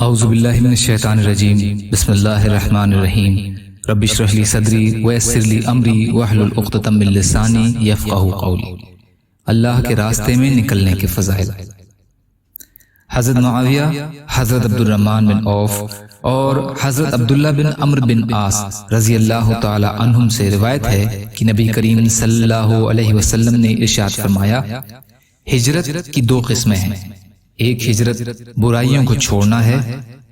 اعوذ باللہ من الشیطان الرجیم بسم اللہ الرحمن الرحیم رب اشرح لی صدری ویسر لی امری واحلل عقدۃ من لسانی یفقہوا قولی۔ اللہ کے راستے میں نکلنے کے فضائل۔ حضرت معاویہ، حضرت عبد الرحمن بن عوف اور حضرت عبداللہ بن عمرو بن عاص رضی اللہ تعالی عنہم سے روایت ہے کہ نبی کریم صلی اللہ علیہ وسلم نے ارشاد فرمایا، ہجرت کی دو قسمیں ہیں، ایک ہجرت برائیوں کو چھوڑنا ہے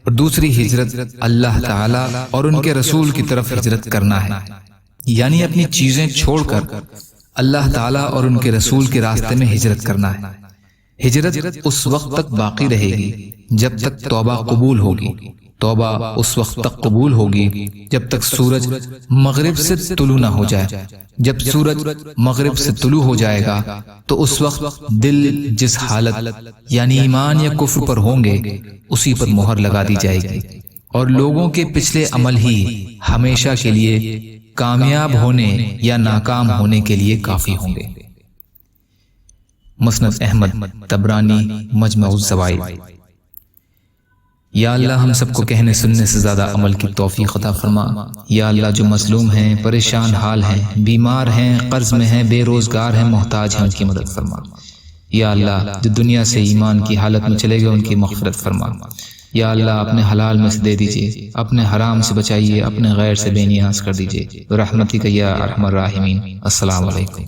اور دوسری ہجرت اللہ تعالی اور ان کے رسول کی طرف ہجرت کرنا ہے، یعنی اپنی چیزیں چھوڑ کر اللہ تعالی اور ان کے رسول کے راستے میں ہجرت کرنا ہے۔ ہجرت اس وقت تک باقی رہے گی جب تک توبہ قبول ہوگی، توبہ اس وقت تک قبول ہوگی جب تک سورج مغرب سے طلوع نہ ہو جائے۔ جب سورج مغرب سے طلوع ہو جائے گا تو اس وقت دل جس حالت یعنی ایمان یا کفر پر ہوں گے اسی پر مہر لگا دی جائے گی، اور لوگوں کے پچھلے عمل ہی ہمیشہ کے لیے کامیاب ہونے یا ناکام ہونے کے لیے کافی ہوں گے۔ مسند احمد، طبرانی، مجمع الزوائد۔ یا اللہ ہم سب کو کہنے سننے سے زیادہ عمل کی توفیق عطا فرما۔ یا اللہ جو مظلوم ہیں، پریشان حال ہیں، بیمار ہیں، قرض میں ہیں، بے روزگار ہیں، محتاج ہیں، ان کی مدد فرما۔ یا اللہ جو دنیا سے ایمان کی حالت میں چلے گئے ان کی مغفرت فرما۔ یا اللہ اپنے حلال میں سے دے دیجئے، اپنے حرام سے بچائیے، اپنے غیر سے بے نیاز کر دیجئے برحمتک یا ارحم الراحمین۔ السلام علیکم۔